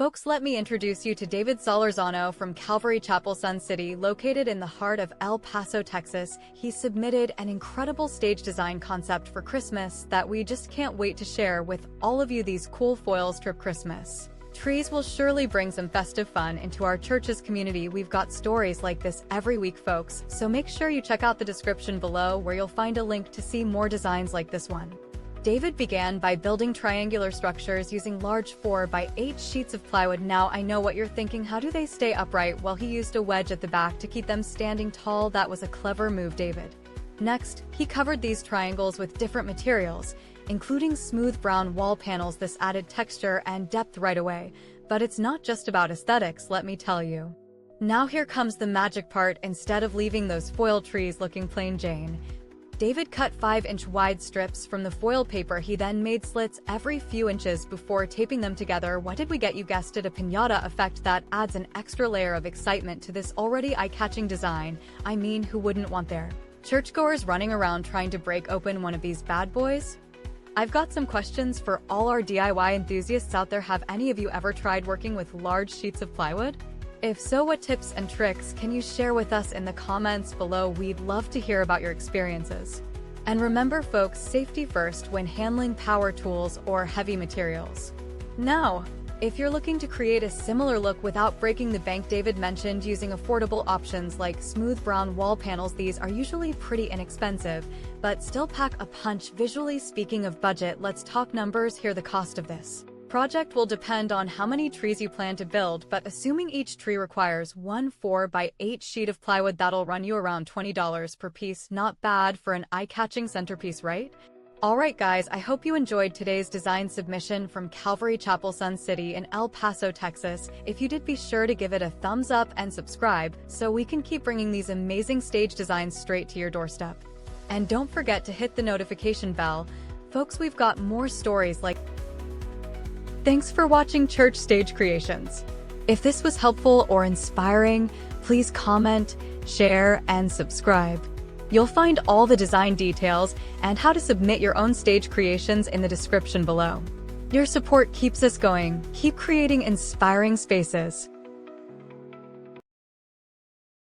Folks, let me introduce you to David Solórzano from Calvary Chapel Sun City, located in the heart of El Paso, Texas. He submitted an incredible stage design concept for Christmas that we just can't wait to share with all of you. These cool foils trip Christmas trees will surely bring some festive fun into our church's community. We've got stories like this every week, folks, so make sure you check out the description below where you'll find a link to see more designs like this one. David began by building triangular structures using large 4x8 sheets of plywood. Now I know what you're thinking, how do they stay upright? Well, he used a wedge at the back to keep them standing tall. That was a clever move, David. Next, he covered these triangles with different materials, including smooth brown wall panels. This added texture and depth right away. But it's not just about aesthetics, let me tell you. Now here comes the magic part. Instead of leaving those foil trees looking plain Jane, David cut 5-inch wide strips from the foil paper. He then made slits every few inches before taping them together. What did we get? You guessed it, a piñata effect that adds an extra layer of excitement to this already eye-catching design. I mean, who wouldn't want their churchgoers running around trying to break open one of these bad boys? I've got some questions for all our DIY enthusiasts out there. Have any of you ever tried working with large sheets of plywood? If so, what tips and tricks can you share with us in the comments below? We'd love to hear about your experiences. And remember, folks, safety first when handling power tools or heavy materials. Now, if you're looking to create a similar look without breaking the bank, David mentioned using affordable options like smooth brown wall panels. These are usually pretty inexpensive, but still pack a punch visually. Speaking of budget, let's talk numbers here. The cost of this project will depend on how many trees you plan to build, but assuming each tree requires one 4x8 sheet of plywood, that'll run you around $20 per piece. Not bad for an eye-catching centerpiece, right? Alright guys, I hope you enjoyed today's design submission from Calvary Chapel Sun City in El Paso, Texas. If you did, be sure to give it a thumbs up and subscribe so we can keep bringing these amazing stage designs straight to your doorstep. And don't forget to hit the notification bell. Folks, we've got more stories like. Thanks for watching Church Stage Creations. If this was helpful or inspiring, please comment, share, and subscribe. You'll find all the design details and how to submit your own stage creations in the description below. Your support keeps us going. Keep creating inspiring spaces.